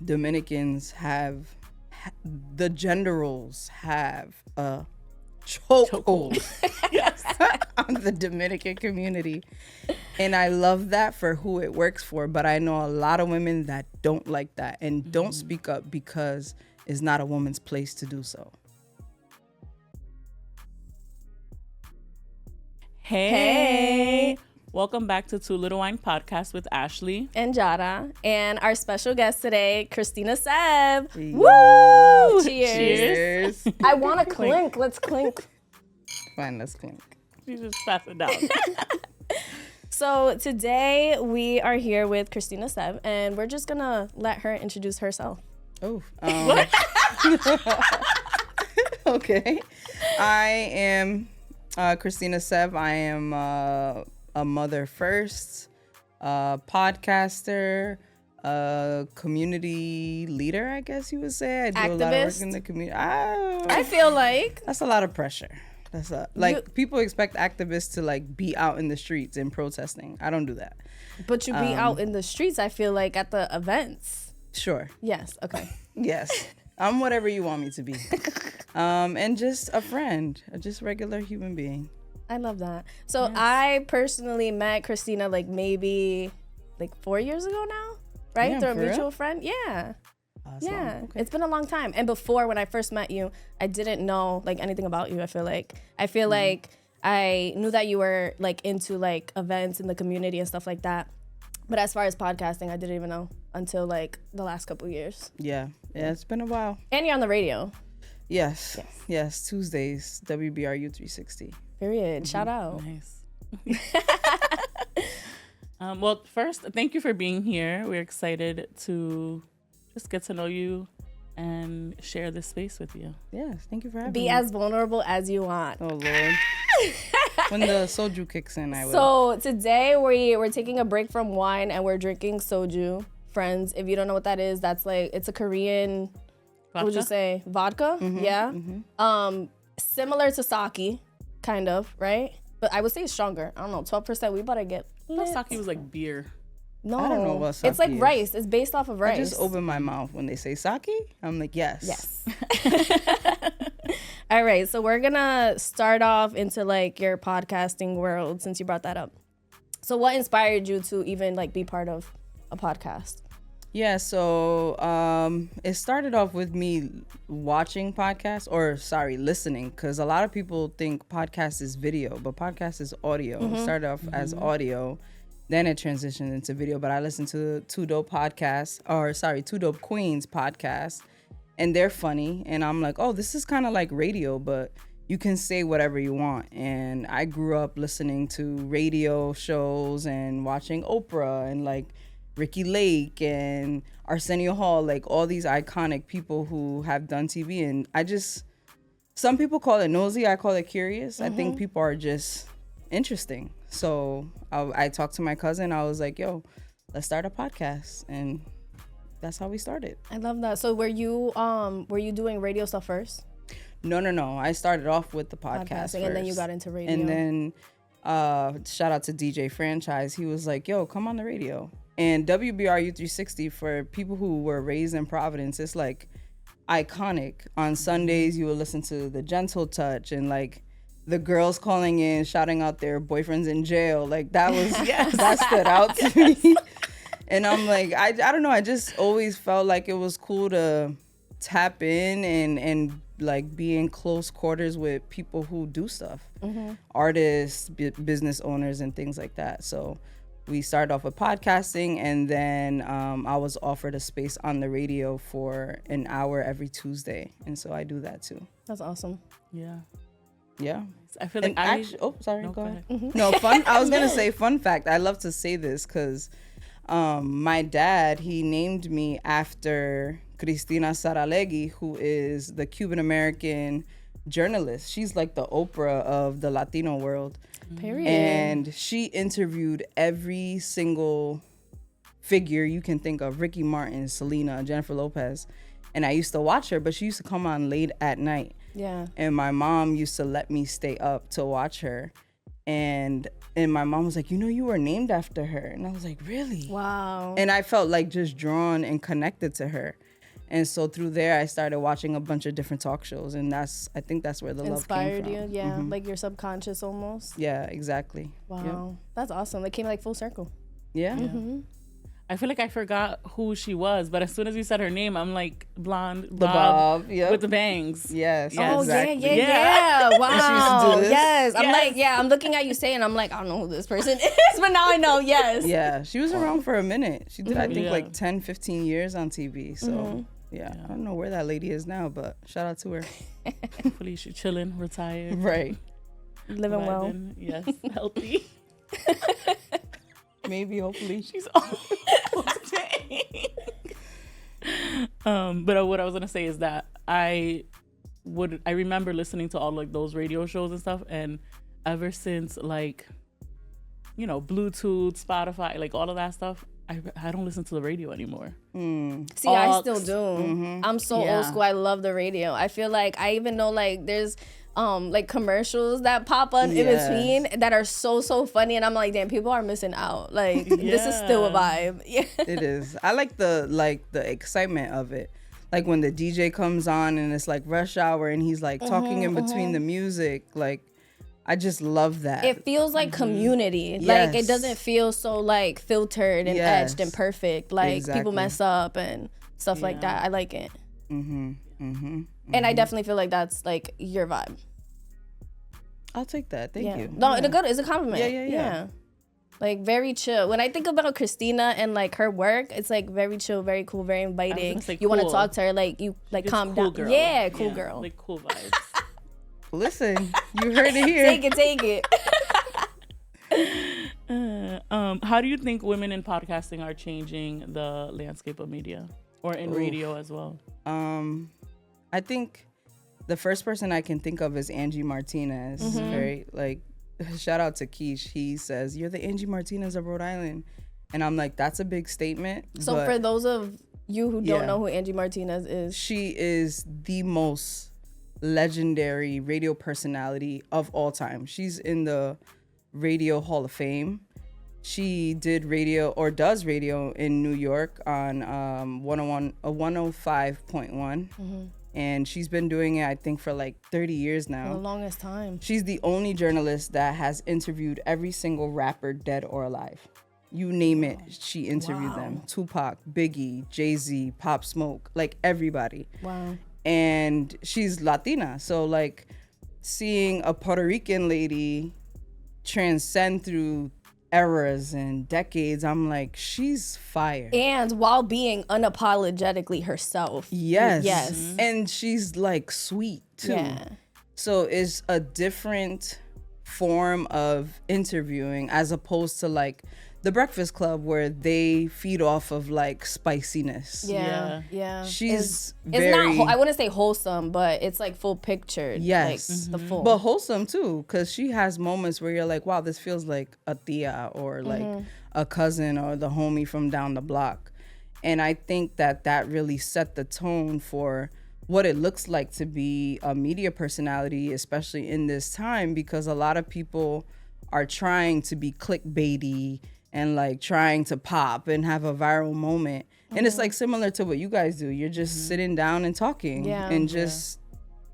Dominicans have, the gender roles have a chokehold on the Dominican community. And I love that for who it works for. But I know a lot of women that don't like that and don't speak up because it's not a woman's place to do so. Hey. Welcome back to Two Little Wine Podcast with Ashley and Jara, and our special guest today, Cristina Sev. Woo! Cheers. I want to clink. Let's clink. Fine, let's clink. You just pass it down. So today we are here with Cristina Sev, and we're just gonna let her introduce herself. Oh. Okay. I am Cristina Sev. I am a mother first, podcaster, community leader, I guess you would say. I do a lot of work in the community. I feel like that's a lot of pressure. That's people expect activists to like be out in the streets and protesting. I don't do that. But you be out in the streets, I feel like, at the events. Sure. Yes. Okay. Yes. I'm whatever you want me to be. And just a friend, just a regular human being. I love that. So yes. I personally met Cristina maybe 4 years ago now, right? Yeah, through a mutual real? friend. Yeah. Awesome. Yeah. Okay. It's been a long time. And before, when I first met you, I didn't know anything about you. I feel like I knew that you were into events in the community and stuff like that. But as far as podcasting, I didn't even know until the last couple years. Yeah. It's been a while. And you're on the radio. Yes. Tuesdays, WBRU 360. Period. Shout out. Nice. Well, first, thank you for being here. We're excited to just get to know you and share this space with you. Yes, thank you for having me. Be as vulnerable as you want. Oh, Lord. When the soju kicks in, I will. So today we're taking a break from wine and we're drinking soju. Friends, if you don't know what that is, that's it's a Korean, what would you say? Vodka? Mm-hmm, yeah. Mm-hmm. Similar to sake, kind of, right? But I would say it's stronger. I don't know, 12%. We better get lit. Sake was like beer. No, I don't know what sake it's like is. rice. It's based off of rice. I just open my mouth when they say sake. I'm like, yes. All right, so we're gonna start off into your podcasting world since you brought that up. So what inspired you to even be part of a podcast? Yeah, so it started off with me watching podcasts, listening, because a lot of people think podcast is video, but podcast is audio. It started off as audio, then it transitioned into video, but I listened to Two Dope Queens podcast, and they're funny, and I'm like, oh, this is kind of like radio, but you can say whatever you want. And I grew up listening to radio shows and watching Oprah and Ricky Lake and Arsenio Hall, all these iconic people who have done TV. And some people call it nosy, I call it curious. I think people are just interesting. So I talked to my cousin. I was like, yo, let's start a podcast. And that's how we started. I love that. So were you doing radio stuff first? No. I started off with the podcast first. And then you got into radio. And then shout out to DJ Franchise. He was like, yo, come on the radio. And WBRU 360, for people who were raised in Providence, it's iconic. On Sundays, you would listen to The Gentle Touch and the girls calling in, shouting out their boyfriends in jail. That was, that stood out to me. And I'm I don't know, I just always felt like it was cool to tap in and be in close quarters with people who do stuff. Artists, business owners, and things like that. So we started off with podcasting, and then I was offered a space on the radio for an hour every Tuesday, and so I do that too. That's awesome. Yeah. I feel like go ahead. No, fun. I was gonna say fun fact. I love to say this because my dad, he named me after Cristina Sev, who is the Cuban American journalist. She's like the Oprah of the Latino world. Period. And she interviewed every single figure you can think of: Ricky Martin, Selena, Jennifer Lopez. And I used to watch her, but she used to come on late at night. Yeah. And my mom used to let me stay up to watch her. And my mom was like, you know, you were named after her. And I was like, really? Wow. And I felt like just drawn and connected to her. And so through there, I started watching a bunch of different talk shows. And I think that's where the inspired love came from. you, yeah. Like your subconscious almost. Yeah, exactly. Wow. Yep. That's awesome. It came like full circle. Yeah. I feel like I forgot who she was, but as soon as you said her name, I'm like blonde The Bob, yep. with the bangs. Yes. Oh, exactly. yeah. Wow. She used to do this. Yes. I'm Yes. like, yeah, I'm looking at you saying, I'm like, I don't know who this person is, but now I know, yes. Yeah, she was around for a minute. She did, I think, Yeah. like 10, 15 years on TV. So, yeah, I don't know where that lady is now, but shout out to her. Hopefully she's chilling, retired. Right. Living well. vibing, yes, healthy. Maybe, hopefully. She's almost but what I was gonna say is that I remember listening to all like those radio shows and stuff, and ever since like, you know, Bluetooth, Spotify, like all of that stuff, I don't listen to the radio anymore. See, I still do. I'm so Yeah. old school. I love the radio. I feel like I even know like there's like commercials that pop up in Yes. between that are so funny, and I'm like, damn, people are missing out. Like this is still a vibe. Yeah. It is. I like the excitement of it. Like when the DJ comes on and it's like rush hour and he's like talking in between the music. Like, I just love that. It feels like community. Like it Yes. doesn't feel so like filtered and Yes. edged and perfect. Like people Exactly. mess up and stuff like Yeah. that. I like it. And I definitely feel like that's like your vibe. I'll take that. Thank Yeah. you. No, Yeah. it's good. It's a compliment. Yeah. Like very chill. When I think about Cristina and like her work, it's like very chill, very cool, very inviting. gonna say You want to cool. talk to her, like you like Just calm cool down. girl. Yeah, cool girl. Like cool vibes. Listen, you heard it here. Take it. How do you think women in podcasting are changing the landscape of media or in radio as well? I think the first person I can think of is Angie Martinez. Very like, shout out to Keish. He says, "You're the Angie Martinez of Rhode Island," and I'm like, that's a big statement. So but for those of you who don't Yeah. know who Angie Martinez is, she is the most legendary radio personality of all time. She's in the Radio Hall of Fame. She did radio or does radio in New York on 105.1. And she's been doing it, I think, for like 30 years for the now. longest time. She's the only journalist that has interviewed every single rapper, dead or alive. You name it, she interviewed them. Tupac, Biggie, Jay-Z, Pop Smoke, like everybody. Wow. And she's Latina. So like seeing a Puerto Rican lady transcend through eras and decades, I'm like, she's fire. And while being unapologetically herself. Yes. Yes. And she's like sweet too. Yeah. So it's a different form of interviewing as opposed to like the Breakfast Club where they feed off of like spiciness. Yeah. She's It's very not. I wouldn't say wholesome, but it's like full pictured. Yes. Like the full. but wholesome too, because she has moments where you're like, wow, this feels like a tia or like a cousin or the homie from down the block. And I think that really set the tone for what it looks like to be a media personality, especially in this time, because a lot of people are trying to be clickbaity and like trying to pop and have a viral moment. And it's like similar to what you guys do. You're just sitting down and talking and just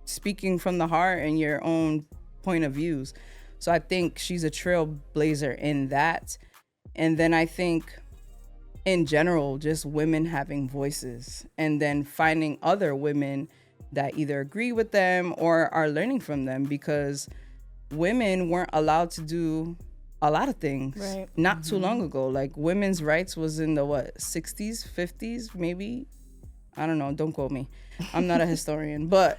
speaking from the heart and your own point of views. So I think she's a trailblazer in that. And then I think in general, just women having voices and then finding other women that either agree with them or are learning from them, because women weren't allowed to do a lot of things not too long ago. Like women's rights was in the 60s, 50s, maybe. I don't know, don't quote me. I'm not a historian, but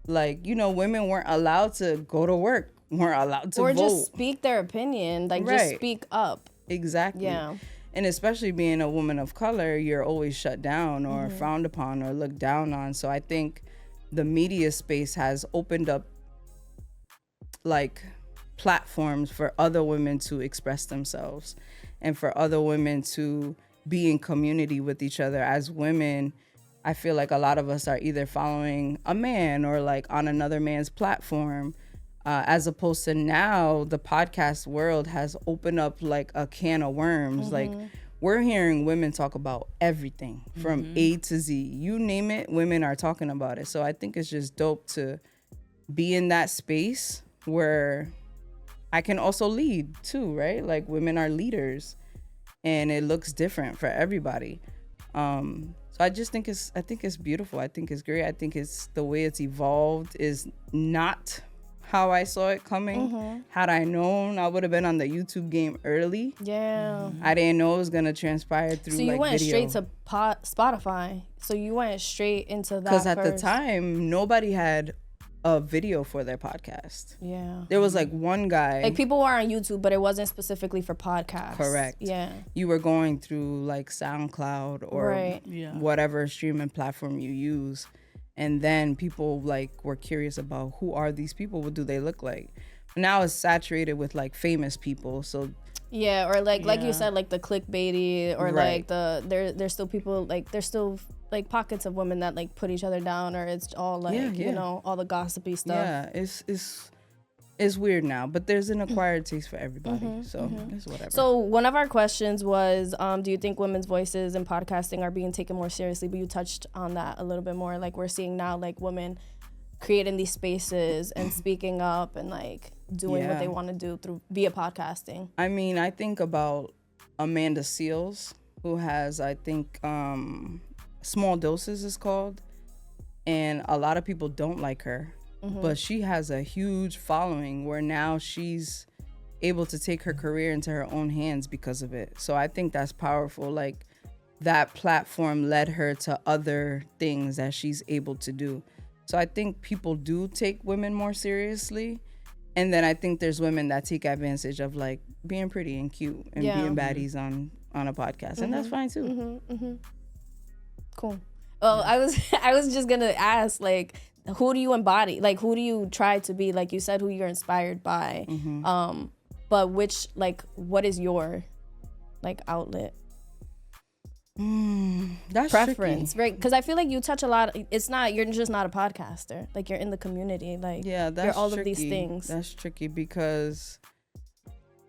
like, you know, women weren't allowed to go to work, weren't allowed to or vote. just speak their opinion, like just Right. speak up. Exactly. Yeah. And especially being a woman of color, you're always shut down or frowned upon or looked down on. So I think the media space has opened up like platforms for other women to express themselves and for other women to be in community with each other. As women, I feel like a lot of us are either following a man or like on another man's platform. as opposed to now, the podcast world has opened up like a can of worms. Like, we're hearing women talk about everything from A to Z. You name it, women are talking about it. So I think it's just dope to be in that space where I can also lead too, right? Like, women are leaders and it looks different for everybody. So I just think it's beautiful. I think it's great. I think it's the way it's evolved is not how I saw it coming. Had I known, I would have been on the YouTube game early. Yeah. I didn't know it was gonna transpire through. So you like went video. straight to Spotify. So you went straight into that. Because at the first. time, nobody had a video for their podcast. Yeah. There was like one guy. Like people were on YouTube, but it wasn't specifically for podcasts. Correct. Yeah. You were going through like SoundCloud or Right. whatever streaming platform you use. And then people like were curious about who are these people? What do they look like? Now it's saturated with like famous people. So yeah, or like you said, like the clickbaity, or Right. like there's still people like there's still like pockets of women that like put each other down, or it's all like you know, all the gossipy stuff. yeah, it's weird now, but there's an acquired taste for everybody. So it's whatever. So one of our questions was, do you think women's voices in podcasting are being taken more seriously? But you touched on that a little bit more. Like we're seeing now, like women creating these spaces and speaking up and like doing what they want to do via podcasting. I mean, I think about Amanda Seales, who has, I think, Small Doses is called, and a lot of people don't like her. But she has a huge following where now she's able to take her career into her own hands because of it. So I think that's powerful. Like that platform led her to other things that she's able to do. So I think people do take women more seriously. And then I think there's women that take advantage of like being pretty and cute and being baddies on a podcast. And that's fine too. Cool. Well, I was just gonna ask, like, who do you embody? Like, who do you try to be? Like you said, who you're inspired by. But which, like, what is your, like, outlet? That's preference, tricky. right? Because I feel like you touch a lot. You're just not a podcaster. Like, you're in the community. Like, that's you're all tricky. of these things. That's tricky because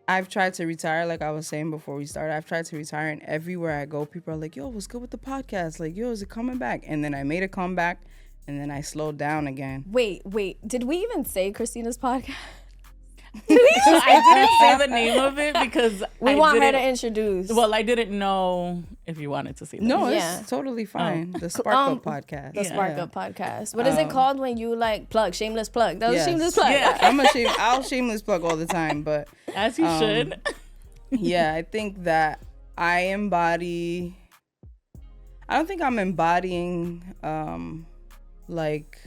I've tried to retire, like I was saying before we started. I've tried to retire, and everywhere I go, people are like, yo, what's good with the podcast? Like, yo, is it coming back? And then I made a comeback, and then I slowed down again. Wait. Did we even say Christina's podcast? I didn't say the name of it because we want her to introduce. Well, I didn't know if you wanted to see that. No, it's totally fine. The Spark Up podcast. The Spark Up podcast. What is it called when you like plug? Shameless plug. That was a shameless plug. Yeah. I'll shameless plug all the time, but as you should. Yeah, I think that I don't think I'm embodying like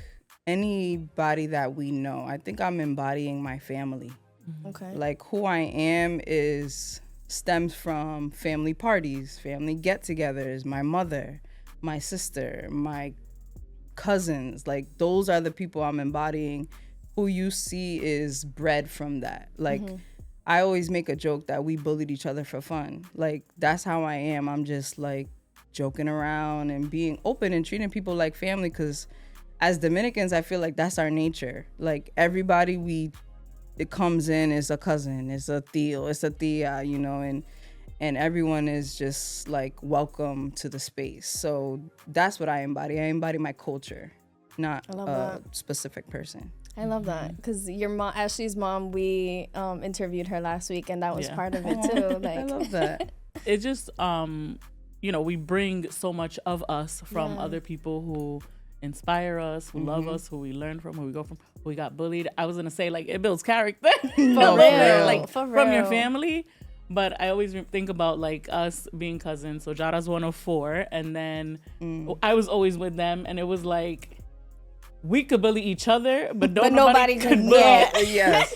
anybody that we know. I think I'm embodying my family. Okay. Like who I am stems from family parties, family get-togethers, my mother, my sister, my cousins. Like those are the people I'm embodying. Who you see is bred from that. Like I always make a joke that we bullied each other for fun. Like that's how I am. I'm just like joking around and being open and treating people like family, because as Dominicans, I feel like that's our nature. Like everybody it comes in is a cousin, it's a tío, it's a tía, you know, and everyone is just like welcome to the space. So that's what I embody. I embody my culture, not a specific person. I love that, because your mom, Ashley's mom, we interviewed her last week, and that was part of it too. Like I love that. It just we bring so much of us from other people who inspire us, who love us, who we learn from, who we go from, who we got bullied. I was gonna say like it builds character for real. like For from your real. family. But I always think about like us being cousins. So Jara's one of 4, and then I was always with them, and it was like we could bully each other, but nobody could bully. Yes.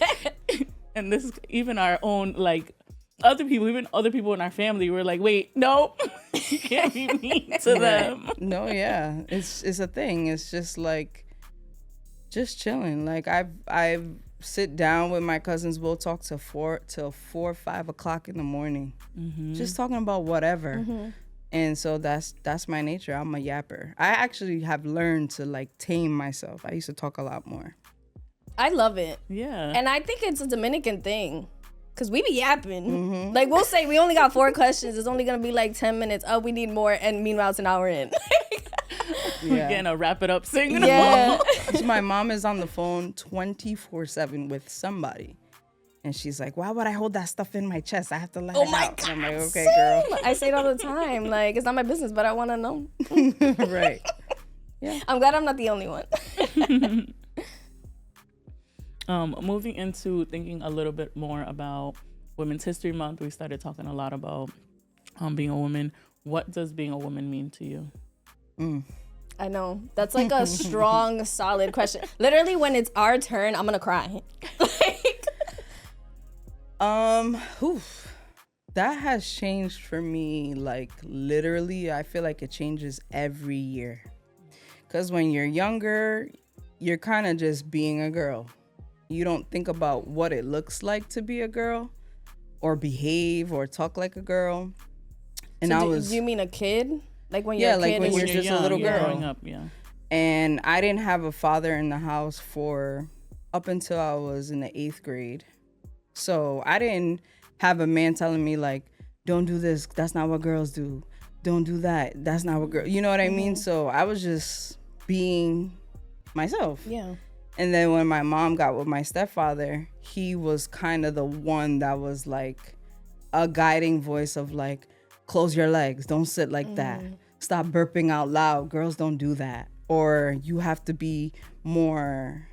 And this is even our own like other people, even other people in our family were like, wait, no, you can't be mean to them. No, yeah, it's a thing. It's just like, just chilling. Like I've sit down with my cousins. We'll talk till 4 or 5 o'clock in the morning, just talking about whatever. And so that's my nature. I'm a yapper. I actually have learned to like tame myself. I used to talk a lot more. I love it. Yeah. And I think it's a Dominican thing. Cause we be yapping. Like we'll say we only got 4 questions. It's only gonna be like 10 minutes. Oh, we need more. And meanwhile, it's an hour in. We're gonna wrap it up singing. Yeah. So my mom is on the phone 24/7 with somebody. And she's like, why would I hold that stuff in my chest? I have to let it out. God. And I'm like, okay, same. girl. I say it all the time. Like, it's not my business, but I want to know. Right. I'm glad I'm not the only one. Moving into thinking a little bit more about Women's History Month, we started talking a lot about being a woman. What does being a woman mean to you? I know. That's like a strong, solid question. Literally, when it's our turn, I'm going to cry. That has changed for me. Like, literally, I feel like it changes every year. Because when you're younger, you're kind of just being a girl. You don't think about what it looks like to be a girl or behave or talk like a girl. And So do you mean a kid? Like when you're a like kid? when and you're just a little girl. Growing up, yeah. And I didn't have a father in the house for up until I was in the 8th grade. So I didn't have a man telling me like, don't do this. That's not what girls do. Don't do that. That's not what girls, you know what I mean? So I was just being myself. Yeah. And then when my mom got with my stepfather, he was kind of the one that was like a guiding voice of like, close your legs. Don't sit like that. Stop burping out loud. Girls don't do that. Or you have to be more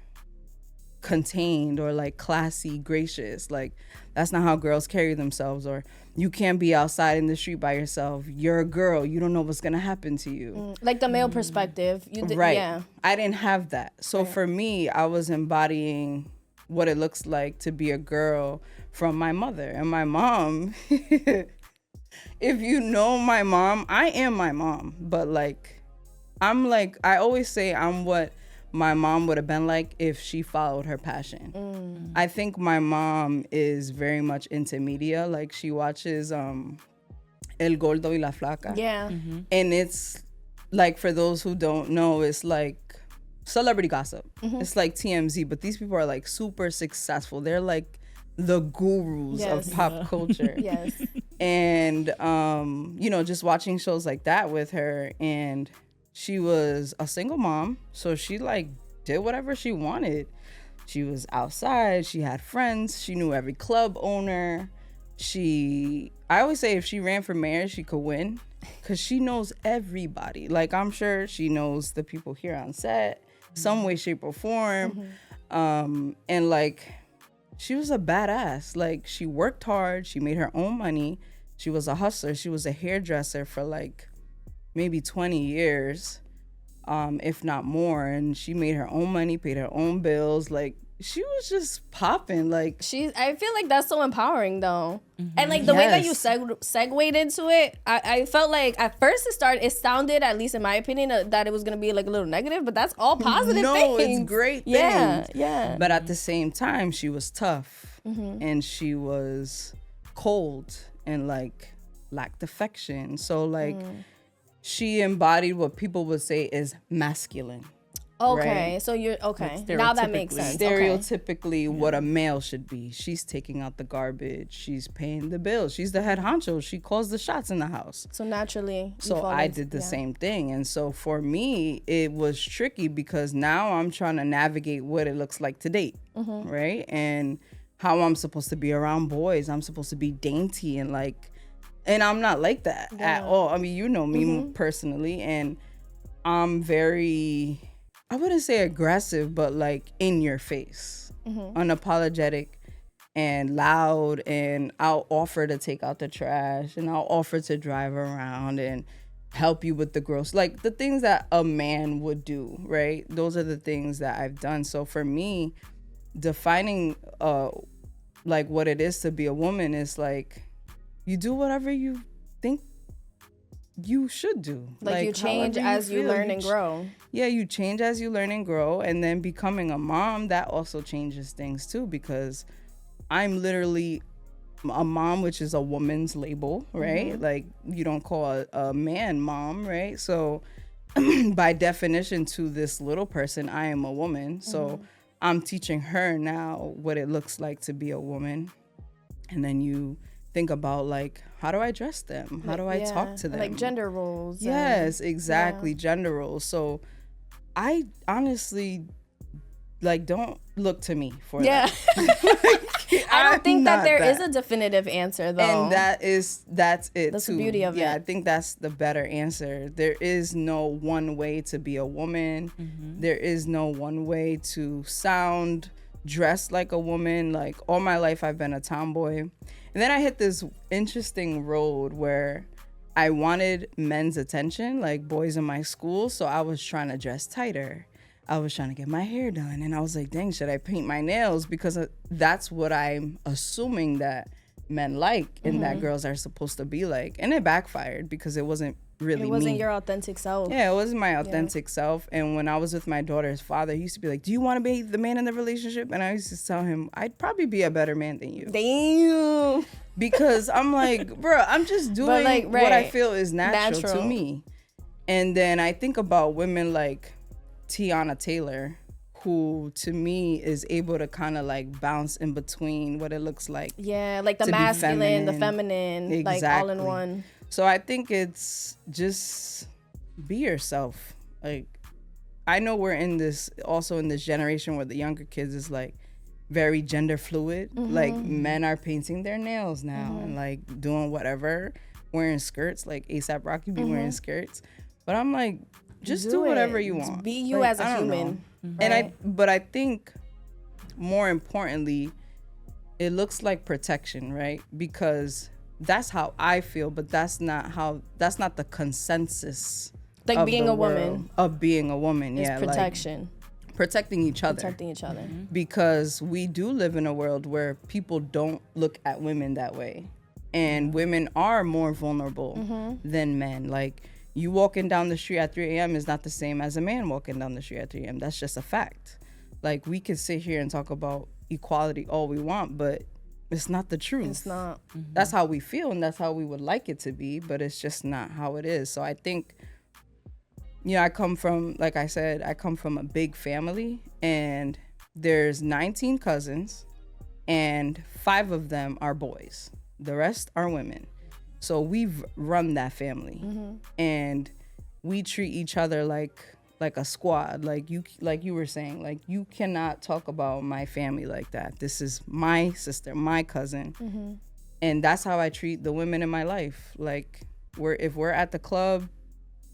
contained or like classy, gracious. Like that's not how girls carry themselves. Or you can't be outside in the street by yourself. You're a girl. You don't know what's going to happen to you. Like the male perspective. Right. Yeah. I didn't have that. So for me, I was embodying what it looks like to be a girl from my mother. And my mom, if you know my mom, I am my mom. But like, I always say I'm what my mom would have been like if she followed her passion. I think my mom is very much into media. Like she watches El Gordo y la Flaca. Yeah. And it's like, for those who don't know, it's like celebrity gossip. It's like TMZ, but these people are like super successful. They're like the gurus of pop culture. Yes. And, just watching shows like that with her. And she was a single mom. So she like did whatever she wanted. She was outside. She had friends. She knew every club owner. I always say if she ran for mayor, she could win because she knows everybody. Like, I'm sure she knows the people here on set, some way, shape, or form. And like, she was a badass. Like, she worked hard. She made her own money. She was a hustler. She was a hairdresser for like maybe 20 years, if not more. And she made her own money, paid her own bills. Like, she was just popping. Like, I feel like that's so empowering though. And like the way that you segued into it, I felt like at first it sounded, at least in my opinion, that it was gonna be like a little negative, but that's all positive things. No, it's great things. Yeah. But at the same time, she was tough and she was cold and like lacked affection. So like she embodied what people would say is masculine. Okay, right? So you're okay. Now that makes sense. Stereotypically, what a male should be. She's taking out the garbage. She's paying the bills. She's the head honcho. She calls the shots in the house. So naturally. So I did the same thing. And so for me, it was tricky because now I'm trying to navigate what it looks like to date, right? And how I'm supposed to be around boys. I'm supposed to be dainty and like, and I'm not like that at all. I mean, you know me personally, and I'm very, I wouldn't say aggressive, but like in your face, unapologetic and loud. And I'll offer to take out the trash and I'll offer to drive around and help you with the groceries, like the things that a man would do, right? Those are the things that I've done. So for me, defining like what it is to be a woman is like, you do whatever you think you should do. Like you change as you learn and grow. Yeah, you change as you learn and grow. And then becoming a mom, that also changes things too, because I'm literally a mom, which is a woman's label, right? Like you don't call a man mom, right? So by definition to this little person, I am a woman. So I'm teaching her now what it looks like to be a woman. And then you think about like, how do I dress them? How do I talk to them? Like gender roles. Yes, exactly. Gender roles. So I honestly like don't look to me for that. I don't think that there is a definitive answer though. And that's it That's too. the beauty of it. Yeah, I think that's the better answer. There is no one way to be a woman. There is no one way to sound, dress like a woman. Like all my life I've been a tomboy. And then I hit this interesting road where I wanted men's attention, like boys in my school. So I was trying to dress tighter. I was trying to get my hair done. And I was like, dang, should I paint my nails? Because that's what I'm assuming that men like and that girls are supposed to be like. And it backfired because it wasn't really It wasn't me. your authentic self. Yeah, it wasn't my authentic self. And when I was with my daughter's father, he used to be like, do you want to be the man in the relationship? And I used to tell him, I'd probably be a better man than you. Damn. Because I'm like, bro, I'm just doing like, what I right. feel is natural to me. And then I think about women like Tiana Taylor, who to me is able to kind of like bounce in between what it looks like. Yeah, like the to be masculine, the feminine. feminine, like all in one. So I think it's just be yourself. Like, I know we're in this generation where the younger kids is like very gender fluid. Like men are painting their nails now and like doing whatever, wearing skirts, like ASAP Rocky be wearing skirts. But I'm like, just do whatever you want. Be you like, as a human. And but I think more importantly, it looks like protection, right? Because that's how I feel, but that's not the consensus. Like of being the a world, woman. of being a woman. Is Yeah, protection. like protecting each other. Protecting each other. Because we do live in a world where people don't look at women that way. And women are more vulnerable than men. Like, you walking down the street at 3 a.m. is not the same as a man walking down the street at 3 a.m. That's just a fact. Like, we could sit here and talk about equality all we want, but it's not the truth. It's not. That's how we feel and that's how we would like it to be, but it's just not how it is. So I think, I come from, like I said, I come from a big family and there's 19 cousins and 5 of them are boys. The rest are women. So we've run that family and we treat each other like a squad. Like you were saying, like, you cannot talk about my family like that. This is my sister, my cousin. And that's how I treat the women in my life. Like, if we're at the club,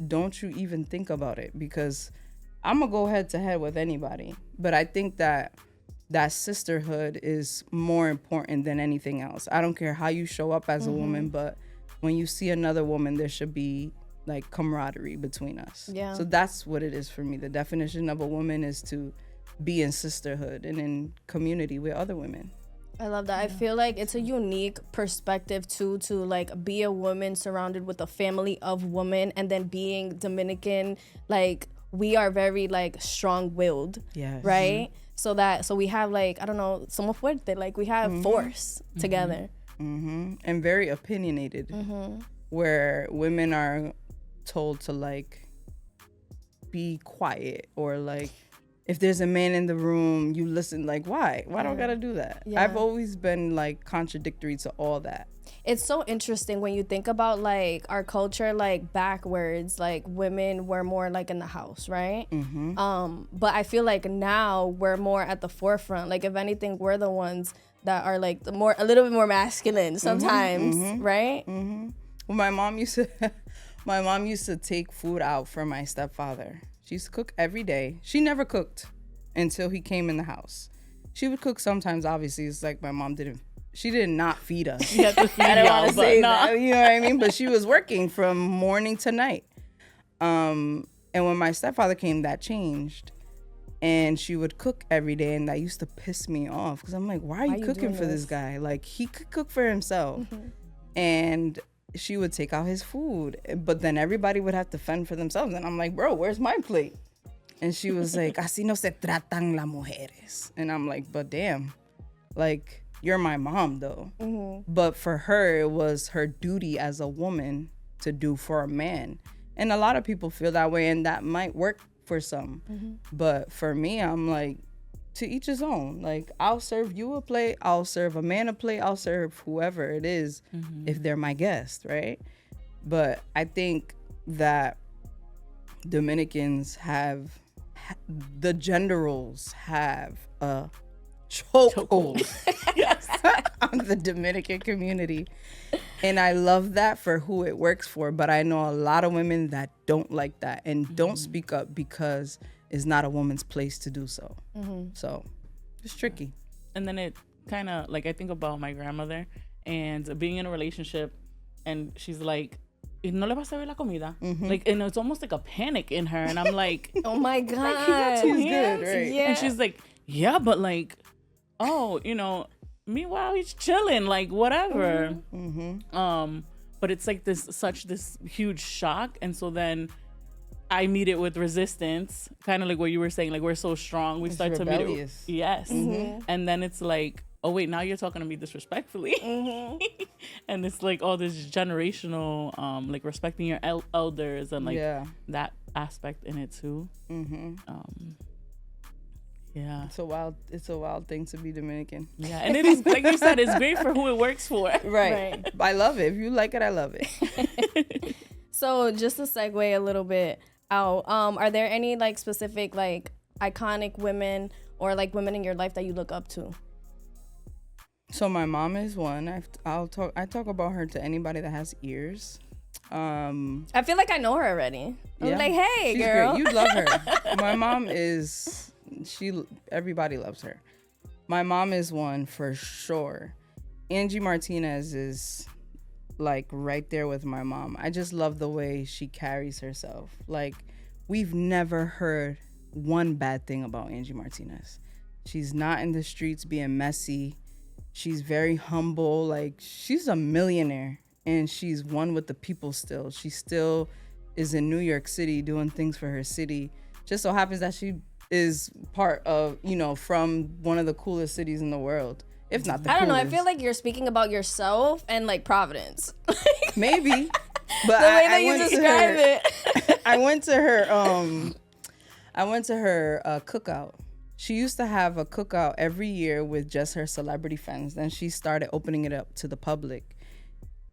don't you even think about it, because I'm gonna go head to head with anybody. But I think that sisterhood is more important than anything else. I don't care how you show up as a woman, but when you see another woman, there should be like camaraderie between us. Yeah. So that's what it is for me. The definition of a woman is to be in sisterhood and in community with other women. I love that. I feel like it's a unique perspective too, to like be a woman surrounded with a family of women, and then being Dominican, like we are very like strong-willed, right? So we have like, I don't know, somos fuerte, like we have force together. And very opinionated, where women are told to like be quiet, or like if there's a man in the room, you listen. Like, why do I gotta do that? I've always been like contradictory to all that. It's so interesting when you think about like our culture, like backwards, like women were more like in the house, right? But I feel like now we're more at the forefront. Like, if anything, we're the ones that are like a little bit more masculine sometimes, right? Well, my mom used to take food out for my stepfather. She used to cook every day. She never cooked until he came in the house. She would cook sometimes. Obviously, it's like my mom she did not feed us. You have to feed I don't y'all, want to but say nah. that, you know what I mean? But she was working from morning to night. And when my stepfather came, that changed. And she would cook every day, and that used to piss me off, because I'm like, why are you cooking for this guy? Like, he could cook for himself. And she would take out his food, but then everybody would have to fend for themselves. And I'm like, bro, where's my plate? And she was like, así no se tratan las mujeres. And I'm like, but damn, like, you're my mom though. But for her, it was her duty as a woman to do for a man. And a lot of people feel that way, and that might work for some. But for me, I'm like, to each his own. Like, I'll serve you a plate, I'll serve a man a plate, I'll serve whoever it is if they're my guest, right? But I think that Dominicans have, the gender roles have a chokehold Yes. on the Dominican community. And I love that for who it works for. But I know a lot of women that don't like that and don't speak up because it's not a woman's place to do so. So it's tricky. And then it kind of, like, I think about my grandmother and being in a relationship, and she's like, "Y no le vas a ver la comida?" Like, and it's almost like a panic in her. And I'm like, Oh my like, he God. got two He's hands. good, right? Yeah. And she's like, "Yeah, but like, oh, you know, meanwhile he's chilling, like whatever." But it's like this huge shock, and so then I meet it with resistance, kind of like what you were saying. Like, we're so strong, we start to meet rebellious. it. Yes, and then it's like, oh wait, now you're talking to me disrespectfully, and it's like all this generational, like respecting your elders and like that aspect in it too. Yeah, It's a wild thing to be Dominican. yeah, and it is, like you said, it's great for who it works for. Right. I love it. If you like it, I love it. So just to segue a little bit out, are there any like specific like iconic women or like women in your life that you look up to? So my mom is one. I talk about her to anybody that has ears. I feel like I know her already. I'm like, hey, she's girl. great. You'd love her. My mom is, everybody loves her. My mom is one for sure. Angie Martinez is like right there with my mom. I just love the way she carries herself. Like, we've never heard one bad thing about Angie Martinez. She's not in the streets being messy. She's very humble. Like, she's a millionaire and she's one with the people still. She still is in New York City doing things for her city. Just so happens that she is part of, from one of the coolest cities in the world, if not the coolest. I don't know. I feel like you're speaking about yourself and like Providence. Maybe. But The way that you describe it. I went to her cookout. She used to have a cookout every year with just her celebrity friends. Then she started opening it up to the public.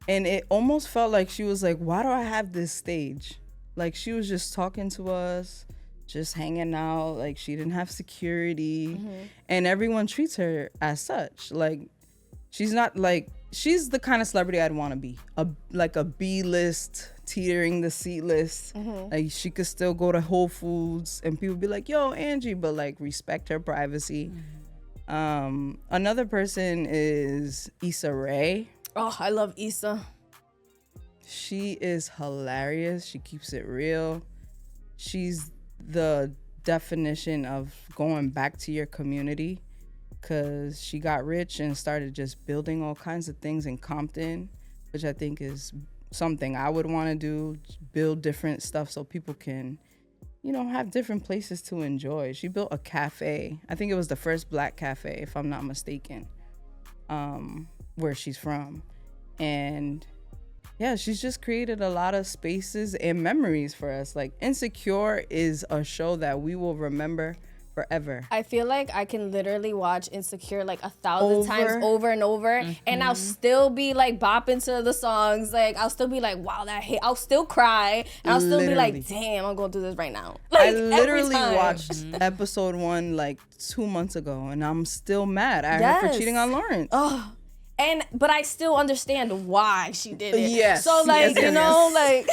And it almost felt like she was like, why do I have this stage? Like, she was just talking to us, just hanging out. Like, she didn't have security. And everyone treats her as such. Like, she's not like, she's the kind of celebrity I'd want to be. Like a B-list, teetering the C-list. Like, she could still go to Whole Foods and people be like, yo, Angie, but like respect her privacy. Another person is Issa Rae. Oh, I love Issa. She is hilarious. She keeps it real. She's the definition of going back to your community, because she got rich and started just building all kinds of things in Compton, which I think is something I would want to do, build different stuff so people can, have different places to enjoy. She built a cafe. I think it was the first black cafe, if I'm not mistaken, where she's from. And yeah, she's just created a lot of spaces and memories for us. Like, Insecure is a show that we will remember forever. I feel like I can literally watch Insecure like 1,000 times over and over, and I'll still be like bopping to the songs. Like, I'll still be like, wow, that hit. I'll still cry, and I'll still be like, damn, I'm going through this right now. Like, I literally every time. watched episode 1 like 2 months ago, and I'm still mad at her for cheating on Lawrence. Oh. But I still understand why she did it. Yes. So like, like,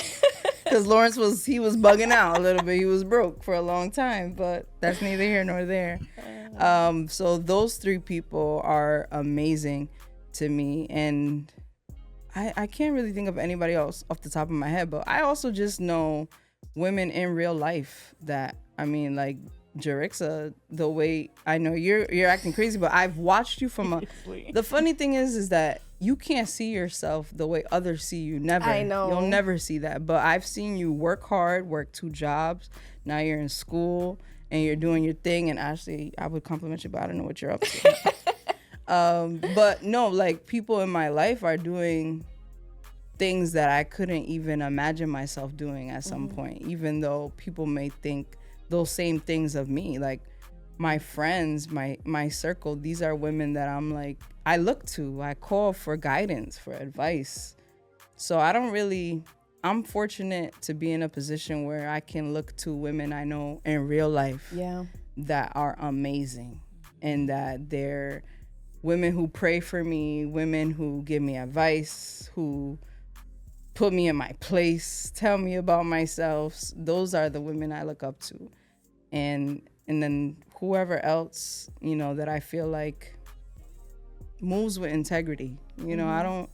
because Lawrence was bugging out a little bit. He was broke for a long time, but that's neither here nor there. So those 3 people are amazing to me, and I can't really think of anybody else off the top of my head. But I also just know women in real life that, I mean, like Jarixa, the way, I know you're acting crazy, but I've watched you from the funny thing is that you can't see yourself the way others see you. Never. I know. You'll never see that. But I've seen you work hard, work 2 jobs. Now you're in school and you're doing your thing. And Ashley, I would compliment you, but I don't know what you're up to. But no, like, people in my life are doing things that I couldn't even imagine myself doing at some point, even though people may think those same things of me. Like, my friends, my circle, these are women that I'm like, I look to, I call for guidance, for advice. So I'm fortunate to be in a position where I can look to women I know in real life that are amazing, and that they're women who pray for me, women who give me advice, who put me in my place, tell me about myself. Those are the women I look up to. And then whoever else, that I feel like moves with integrity. I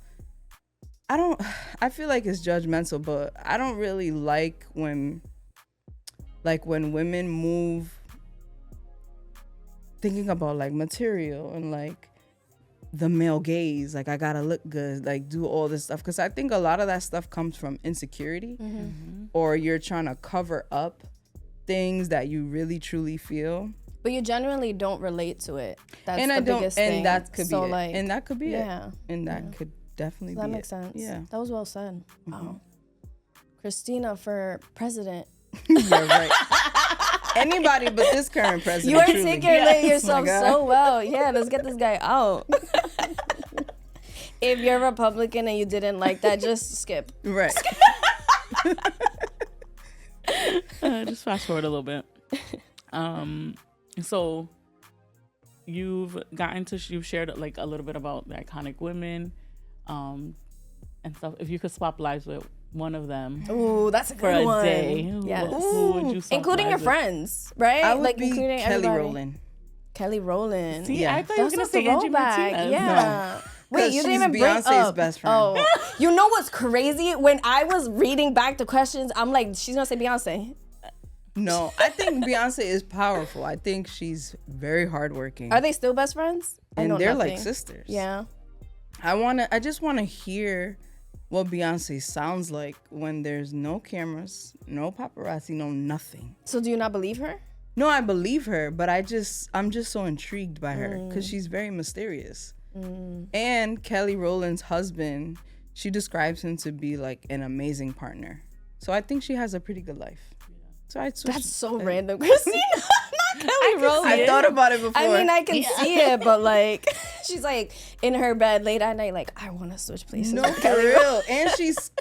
feel like it's judgmental, but I don't really like when women move thinking about like material and like the male gaze, like I gotta look good, like do all this stuff, because I think a lot of that stuff comes from insecurity, or you're trying to cover up things that you really truly feel, but you genuinely don't relate to it. That's and the biggest thing. And that could so be it. Like, and that could be it. And that Yeah. could definitely So be that makes it. sense. Yeah, that was well said. Wow. Cristina for president. you're right. Anybody but this current president. You articulate yourself my God. so well. Yeah, let's get this guy out. If you're Republican and you didn't like that, just skip. Right. Just fast forward a little bit. So you've shared like a little bit about the iconic women, and stuff. If you could swap lives with one of them, Ooh, that's a for good a one. day, Yes. who would you swap Including your lives with? friends, right? I would like be including Kelly everybody. Rowland. Kelly Rowland. See, Yeah. I thought you were That's gonna a say Angie throwback. Martinez. Yeah. Wait, you didn't she's even bring Beyonce's up. best friend. Oh, you know what's crazy? When I was reading back the questions, I'm like, she's gonna say Beyonce. No, I think Beyonce is powerful. I think she's very hardworking. Are they still best friends? I and know they're nothing. like sisters. Yeah. I just want to hear what Beyonce sounds like when there's no cameras, no paparazzi, no nothing. So do you not believe her? No, I believe her, but I'm just so intrigued by her because she's very mysterious. And Kelly Rowland's husband, she describes him to be like an amazing partner. So I think she has a pretty good life. So That's so random, Christina. Not Kelly Rowland. I thought about it before. I mean, I can see it, but like, she's like in her bed late at night, like, I want to switch places. No, with for Kelly real. And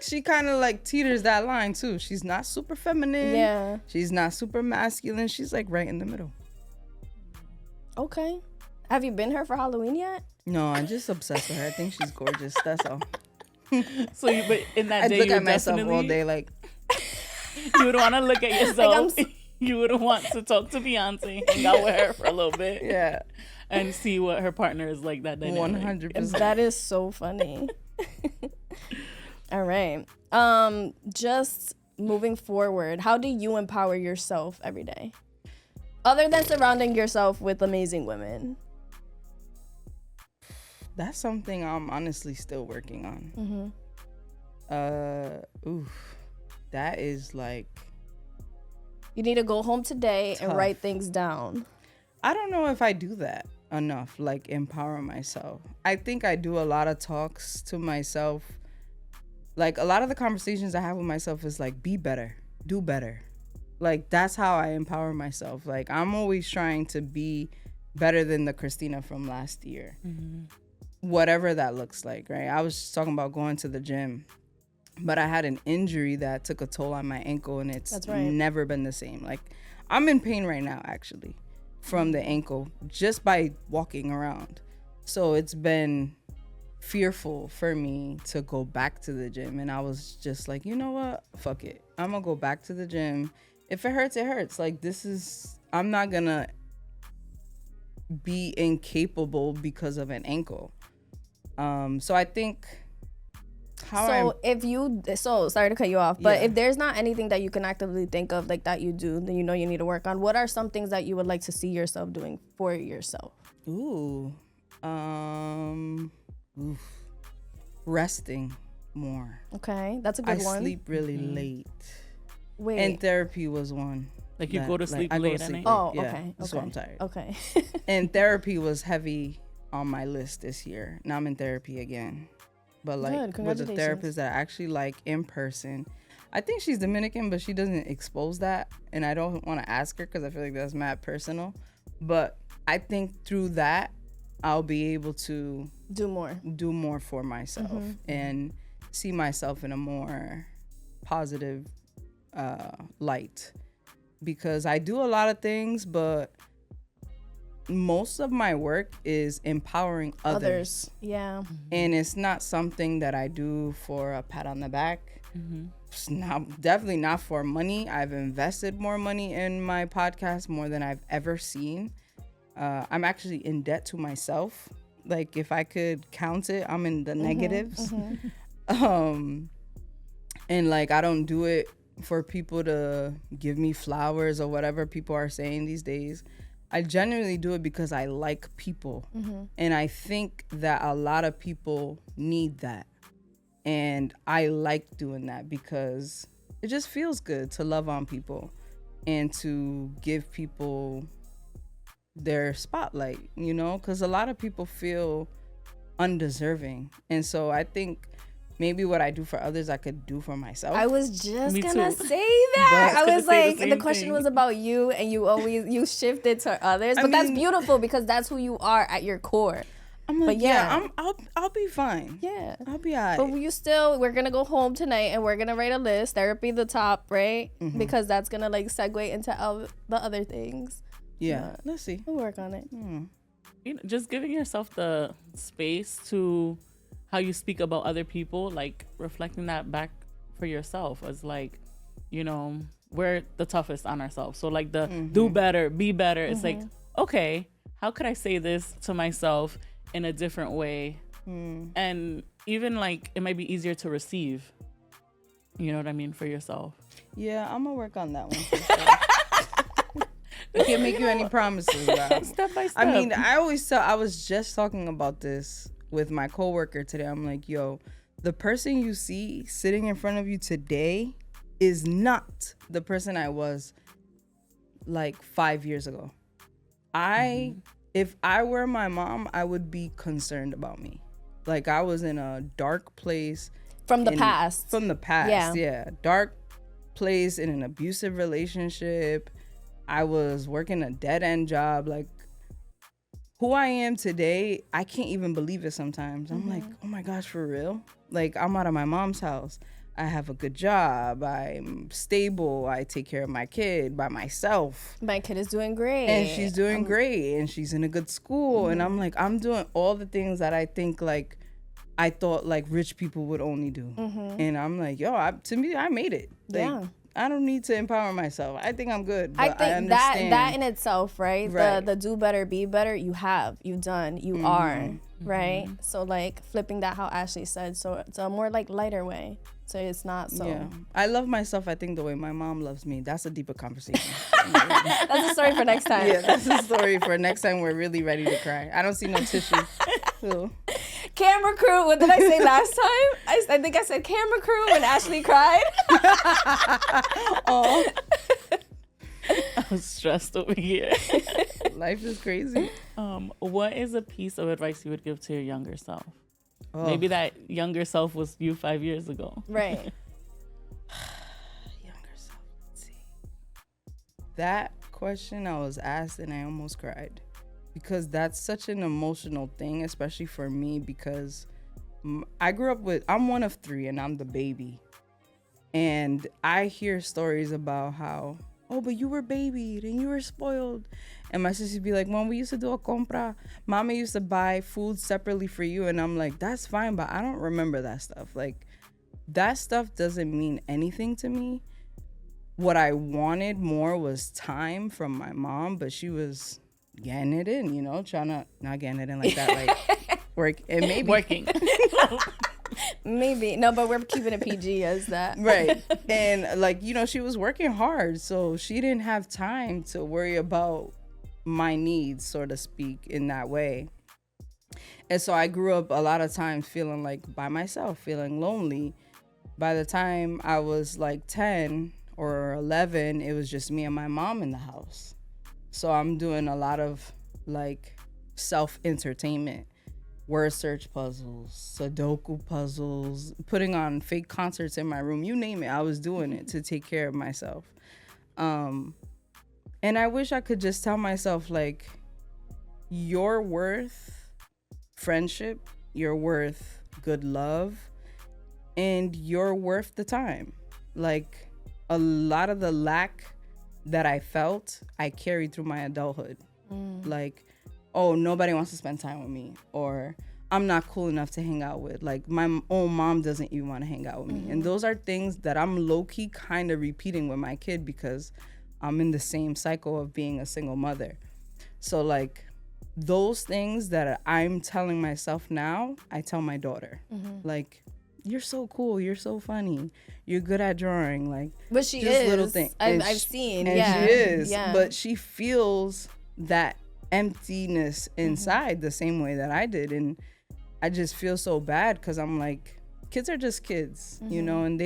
she kind of like teeters that line too. She's not super feminine. Yeah. She's not super masculine. She's like right in the middle. Okay. Have you been her for Halloween yet? No, I'm just obsessed with her. I think she's gorgeous. That's all. So, but in that I day, look you at myself definitely all day like, you would want to look at yourself. Like, you would want to talk to Beyonce, hang out with her for a little bit, yeah, and see what her partner is like that day. 100%. That is so funny. All right. Just moving forward, how do you empower yourself every day? Other than surrounding yourself with amazing women. That's something I'm honestly still working on. That is like, You need to go home today and Tough. write things down. I don't know if I do that enough, like empower myself. I think I do a lot of talks to myself. Like a lot of the conversations I have with myself is like, be better, do better. Like that's how I empower myself. Like I'm always trying to be better than the Cristina from last year. Whatever that looks like, right? I was just talking about going to the gym, but I had an injury that took a toll on my ankle, and it's That's right. never been the same. Like I'm in pain right now, actually, from the ankle just by walking around. So it's been fearful for me to go back to the gym, and I was just like, you know what? Fuck it. I'm gonna go back to the gym. If it hurts, it hurts. Like I'm not gonna be incapable because of an ankle. So I think sorry to cut you off, but Yeah. if there's not anything that you can actively think of like that you do, then you know you need to work on. What are some things that you would like to see yourself doing for yourself? Resting more. Okay, that's a good I one. sleep really late, Wait. and therapy was one. Like you go to sleep I go late to at sleep night? Oh, yeah, okay. that's okay. why I'm tired. Okay. And therapy was heavy on my list this year. Now I'm in therapy again, but like Good, with a congratulations. therapist that I actually like in person. I think she's Dominican, but she doesn't expose that, and I don't want to ask her because I feel like that's mad personal. But I think through that, I'll be able to do more for myself and see myself in a more positive light, because I do a lot of things, but most of my work is empowering others. Yeah. And it's not something that I do for a pat on the back. It's definitely not for money. I've invested more money in my podcast, more than I've ever seen. I'm actually in debt to myself. Like, if I could count it, I'm in the negatives. And like, I don't do it for people to give me flowers or whatever people are saying these days. I genuinely do it because I like people. And I think that a lot of people need that. And I like doing that because it just feels good to love on people and to give people their spotlight, you know, because a lot of people feel undeserving. And so I think maybe what I do for others, I could do for myself. I was just Me gonna too. say that. I was like, the the question thing. was about you, and you shifted to others. But that's beautiful because that's who you are at your core. I'm like, but yeah, I'll be fine. Yeah, I'll be alright. But we're gonna go home tonight and we're gonna write a list. Therapy the top, right? Because that's gonna like segue into the other things. Yeah, let's see. We'll work on it. You know, just giving yourself the space to how you speak about other people, like reflecting that back for yourself as like, you know, we're the toughest on ourselves. So like the do better, be better. It's like, okay, how could I say this to myself in a different way? And even like it might be easier to receive. You know what I mean, for yourself. Yeah, I'm gonna work on that one. For sure. I can't make you any promises. Step by step. I mean, I always tell. I was just talking about this with my coworker today. I'm like, yo, the person you see sitting in front of you today is not the person I was like 5 years ago. If I were my mom, I would be concerned about me. Like, I was in a dark place. From the past. From the past, yeah. Dark place in an abusive relationship. I was working a dead-end job. Like, who I am today, I can't even believe it sometimes. I'm like, oh my gosh, for real? Like, I'm out of my mom's house. I have a good job. I'm stable. I take care of my kid by myself. My kid is doing great. And she's doing great. And she's in a good school. And I'm like, I'm doing all the things that I think, like, I thought, like, rich people would only do. And I'm like, yo, to me, I made it. Like, I don't need to empower myself. I think I'm good. But I think that in itself, right? Right. The do better, be better, you've done, you are, right? So like flipping that, how Ashley said, so it's a more like lighter way. So it's not so. Yeah. I love myself, I think, the way my mom loves me. That's a deeper conversation. That's a story for next time. Yeah, that's a story for next time we're really ready to cry. I don't see no tissue. So. Camera crew, what did I say last time? I think I said camera crew when Ashley cried. Oh. I was stressed over here. Life is crazy. What is a piece of advice you would give to your younger self? Oh. Maybe that younger self was you 5 years ago. Right. Younger self. Let's see. That question I was asked and I almost cried. Because that's such an emotional thing, especially for me, because I grew up I'm one of three and I'm the baby. And I hear stories about how, oh, but you were babied and you were spoiled. And my sister would be like, when we used to do a compra, mama used to buy food separately for you. And I'm like, that's fine, but I don't remember that stuff. Like, that stuff doesn't mean anything to me. What I wanted more was time from my mom, but she was getting it in, you know, not getting it in like that, like work and maybe Working. Maybe. No, but we're keeping it PG as that. Right. And like, you know, she was working hard, so she didn't have time to worry about my needs, so to speak, in that way. And so I grew up a lot of times feeling like by myself, feeling lonely. By the time I was like 10 or 11, it was just me and my mom in the house. So I'm doing a lot of like self-entertainment, word search puzzles, Sudoku puzzles, putting on fake concerts in my room, you name it. I was doing it to take care of myself. And And I wish I could just tell myself, like, you're worth friendship, you're worth good love, and you're worth the time. Like, a lot of the lack that I felt, I carried through my adulthood. Like, oh, nobody wants to spend time with me, or I'm not cool enough to hang out with. Like, my own mom doesn't even want to hang out with me. And those are things that I'm low-key kind of repeating with my kid because I'm in the same cycle of being a single mother. So, like, those things that I'm telling myself now, I tell my daughter. Like, you're so cool, you're so funny, you're good at drawing. Like, but she just is. little things. I've seen. And yeah. she is. Yeah. But she feels that emptiness inside the same way that I did. And I just feel so bad because I'm like, kids are just kids, you know, and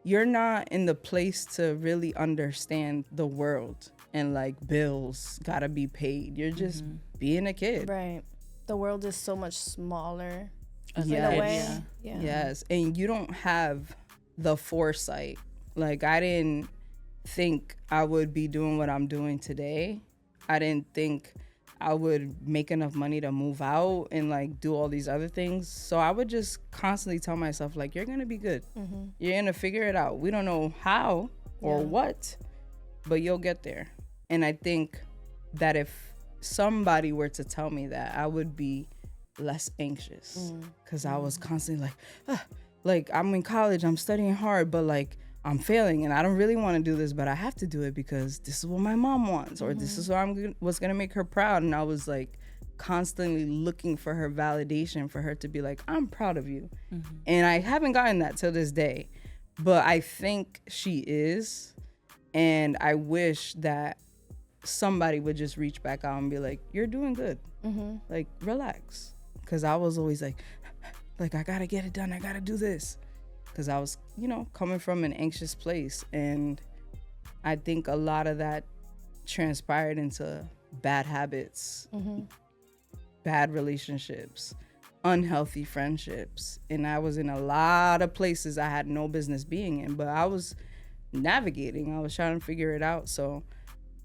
you're not in the place to really understand the world and like bills gotta be paid. You're just being a kid. Right. The world is so much smaller Yes. in a way. Yeah. Yes. And you don't have the foresight. Like, I didn't think I would be doing what I'm doing today. I didn't think I would make enough money to move out and like do all these other things. So I would just constantly tell myself, like, you're gonna be good. You're gonna figure it out. We don't know how or what, but you'll get there. And I think that if somebody were to tell me that, I would be less anxious because I was constantly like I'm in college, I'm studying hard, but like I'm failing and I don't really want to do this, but I have to do it because this is what my mom wants, or this is what's going to make her proud. And I was like constantly looking for her validation, for her to be like, I'm proud of you. And I haven't gotten that till this day, but I think she is. And I wish that somebody would just reach back out and be like, you're doing good. Like, relax. Because I was always like, I got to get it done. I got to do this. Because I was, you know, coming from an anxious place. And I think a lot of that transpired into bad habits, bad relationships, unhealthy friendships. And I was in a lot of places I had no business being in, but I was navigating. I was trying to figure it out. So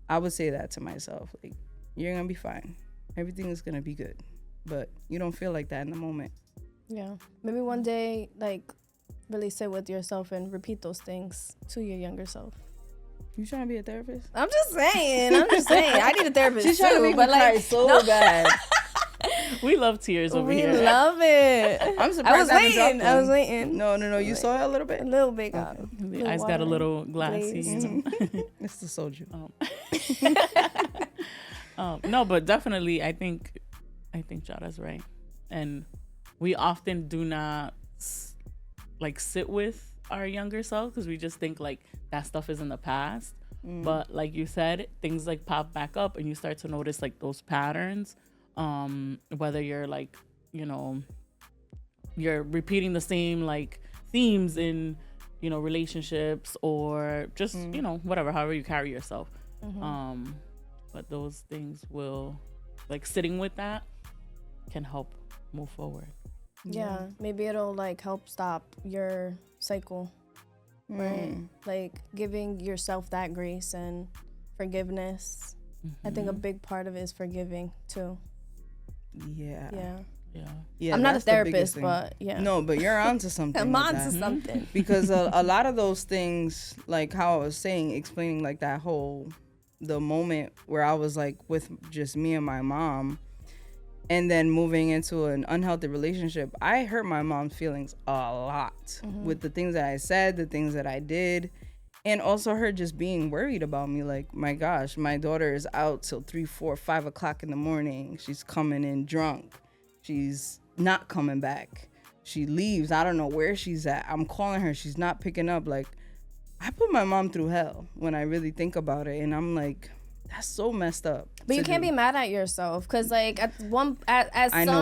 I would say that to myself, like, you're going to be fine. Everything is going to be good. But you don't feel like that in the moment. Yeah. Maybe one day, like, really sit with yourself and repeat those things to your younger self. You trying to be a therapist? I'm just saying. I need a therapist She's too. trying to make me cry so bad. We love tears over here. We love it. I'm surprised I was waiting. No. You saw it a little bit? A little bit. Okay. The eyes got a little glassy. It's the soju. No, but definitely, I think Jara's right. And we often do not sit with our younger self because we just think like that stuff is in the past. But like you said, things like pop back up and you start to notice like those patterns, whether you're like, you know, you're repeating the same like themes in, you know, relationships or just, you know, whatever, however you carry yourself. But those things will, like, sitting with that can help move forward. Yeah, maybe it'll like help stop your cycle, right? Like giving yourself that grace and forgiveness. I think a big part of it is forgiving too. Yeah. I'm not a therapist, but yeah. No, but you're onto something. I'm onto something. Because a lot of those things, like how I was saying, explaining like that the moment where I was like with just me and my mom, and then moving into an unhealthy relationship, I hurt my mom's feelings a lot with the things that I said, the things that I did, and also her just being worried about me. Like, my gosh, my daughter is out till 3, 4, 5 o'clock in the morning. She's coming in drunk. She's not coming back. She leaves. I don't know where she's at. I'm calling her. She's not picking up. Like, I put my mom through hell when I really think about it. And I'm like, that's so messed up. But you can't be mad at yourself because, like, at some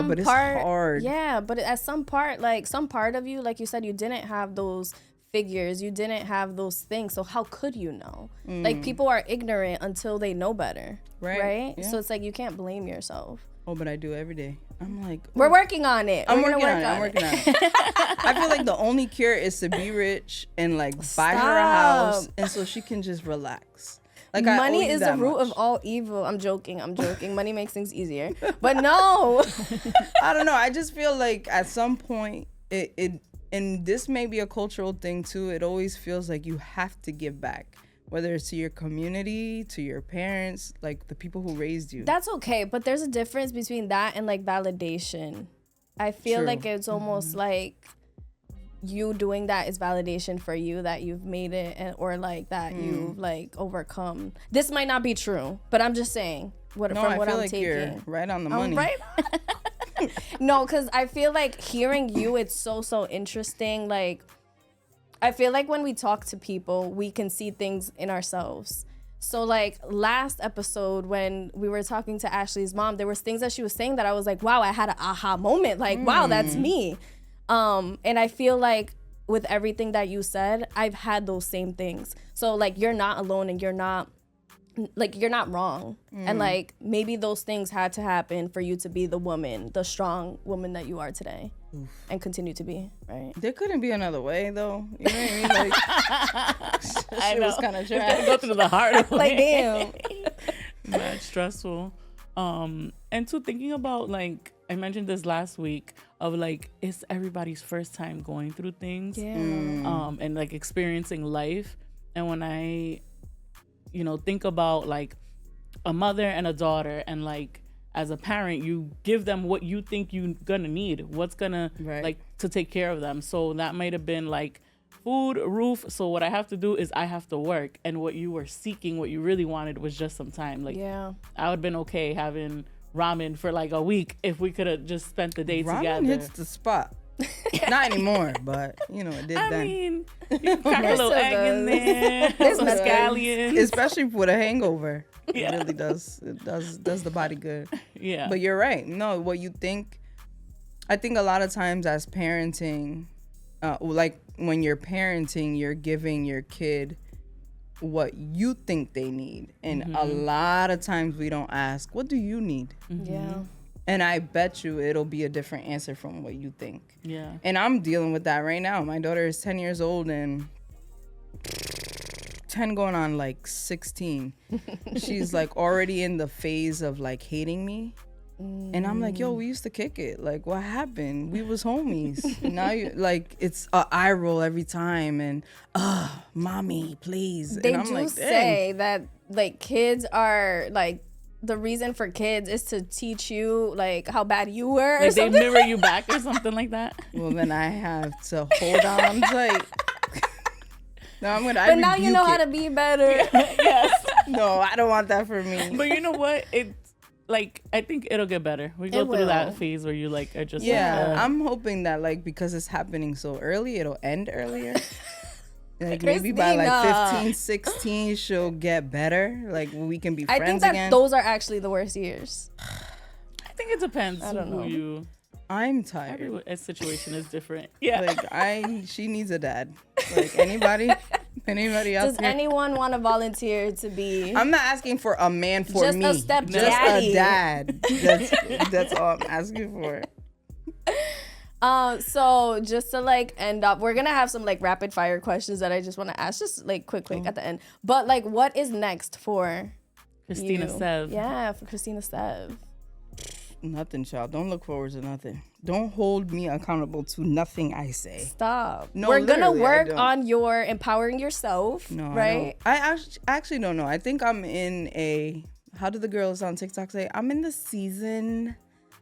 but it's part, hard. Yeah, but at some part, like, some part of you, like you said, you didn't have those figures, you didn't have those things. So how could you know? Like, people are ignorant until they know better, right? Yeah. So it's like you can't blame yourself. Oh, but I do every day. I'm like, we're working on it. I'm working on it. I feel like the only cure is to be rich and like buy her a house, and so she can just relax. Like, I owe money you is the that root much. of all evil. I'm joking. Money makes things easier. But no. I don't know. I just feel like at some point, and this may be a cultural thing too, it always feels like you have to give back. Whether it's to your community, to your parents, like the people who raised you. That's okay, but there's a difference between that and like validation. I feel True. like it's almost like you doing that is validation for you that you've made it, and or like that you've like overcome. This might not be true, but I'm just saying from I what feel I'm like taking. you're right on the money. Right. No, because I feel like hearing you, it's so interesting. Like, I feel like when we talk to people, we can see things in ourselves. So like last episode when we were talking to Ashley's mom, there was things that she was saying that I was like, wow, I had an aha moment. Like, wow, that's me. And I feel like with everything that you said, I've had those same things. So like, you're not alone, and you're not wrong. And like, maybe those things had to happen for you to be the strong woman that you are today. And continue to be, right? There couldn't be another way, though. You know what I mean? Like, I know. was kind of Gotta go through the hard way. Like, damn. Mad stressful. And two, thinking about, like, I mentioned this last week of like, it's everybody's first time going through things. Yeah. And like experiencing life. And when I, think about like a mother and a daughter, and like as a parent, you give them what you think you're gonna need, what's gonna like to take care of them. So that might have been like food, roof. So what I have to do is I have to work. And what you were seeking, what you really wanted was just some time. Like, I would have been okay having ramen for like a week if we could have just spent the day together. Ramen hits the spot. Not anymore, but it did I then. mean, you can crack a little egg in there, some scallions. Especially with a hangover. It really does. It does the body good. Yeah. But you're right. No, what you think, I think a lot of times as parenting, like when you're parenting, you're giving your kid what you think they need. And a lot of times we don't ask, what do you need? Yeah. And I bet you it'll be a different answer from what you think. Yeah. And I'm dealing with that right now. My daughter is 10 years old and 10 going on like 16. She's like already in the phase of like hating me. And I'm like, yo, we used to kick it. Like, what happened? We was homies. Now you like, it's a eye roll every time. And, mommy, please. They and I'm do like, say that like kids are like, the reason for kids is to teach you like how bad you were. Like they mirror you back or something like that. Well, then I have to hold on tight. No, I'm gonna. But now you know how to be better. Yes. No, I don't want that for me. But you know what? It's like, I think it'll get better. We go through that phase where you like are just I'm hoping that like because it's happening so early, it'll end earlier. Like maybe by like 15, 16, she'll get better. Like we can be friends again. I think that those are actually the worst years. I think it depends. I don't know. I'm tired. Every situation is different. Yeah. Like she needs a dad. Like anybody else. Does anyone want to volunteer to be? I'm not asking for a man for just me. A step just daddy. a dad. That's all I'm asking for. So just to like end up, we're gonna have some like rapid fire questions that I just want to ask, just like quick at the end. But like, what is next for Cristina Sev? Yeah, for Cristina Sev. Nothing, child. Don't look forward to nothing. Don't hold me accountable to nothing I say. Stop. No, we're gonna literally, work on your empowering yourself. No, right? I actually don't know. I think I'm in a. How do the girls on TikTok say? I'm in the season.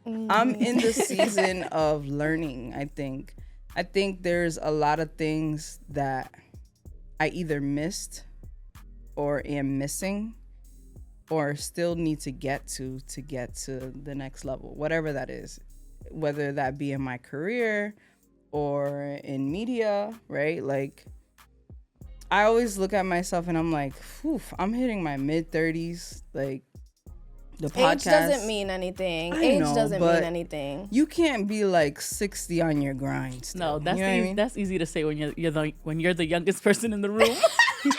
I'm in the season of learning. I think there's a lot of things that I either missed or am missing or still need to get to the next level, whatever that is, whether that be in my career or in media, right? Like I always look at myself and I'm like, I'm hitting my mid-30s, like the podcast. Age doesn't mean anything. Age doesn't mean anything. You can't be like 60 on your grind still. No, that's you know what I mean? That's easy to say when you're the youngest person in the room.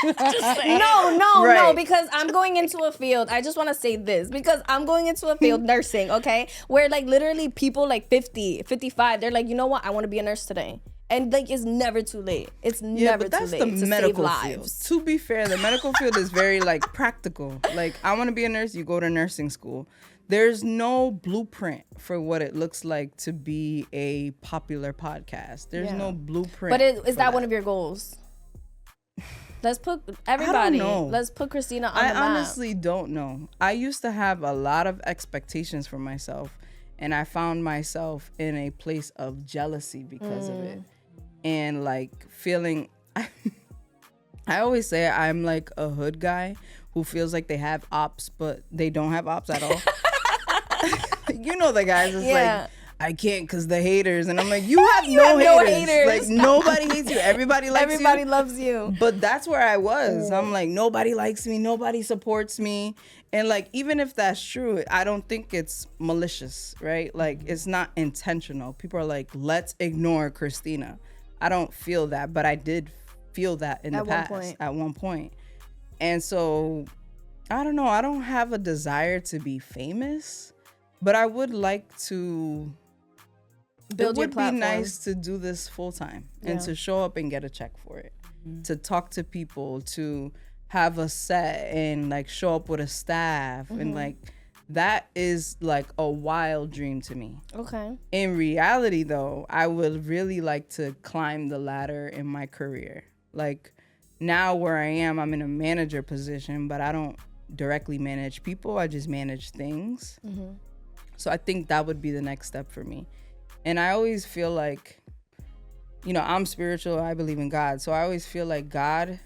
No, because I'm going into a field. I just want to say this because I'm going into a field nursing, okay? Where like literally people like 50, 55, they're like, you know what? I want to be a nurse today. And like, it's never too late. It's never too late to save lives. To be fair, the medical field is very like practical. Like, I want to be a nurse, you go to nursing school. There's no blueprint for what it looks like to be a popular podcast. There's no blueprint. But is that one of your goals? Let's put everybody. Let's put Cristina on the map. I honestly don't know. I used to have a lot of expectations for myself, and I found myself in a place of jealousy because of it. And like feeling, I always say I'm like a hood guy who feels like they have ops, but they don't have ops at all. You know the guys, it's like, I can't because the haters. And I'm like, you have no haters. Like, nobody hates you. Everybody likes you. Everybody loves you. But that's where I was. I'm like, nobody likes me. Nobody supports me. And like, even if that's true, I don't think it's malicious, right? Like, it's not intentional. People are like, let's ignore Cristina. I don't feel that, but I did feel that in the past at one point. And so, I don't know. I don't have a desire to be famous, but I would like to build your platform. It would be nice to do this full time and to show up and get a check for it, to talk to people, to have a set and like show up with a staff and like that is like a wild dream to me. Okay. In reality though, I would really like to climb the ladder in my career. Like now where I am, I'm in a manager position, but I don't directly manage people. I just manage things. So I think that would be the next step for me. And I always feel like, you know, I'm spiritual. I believe in God. So I always feel like God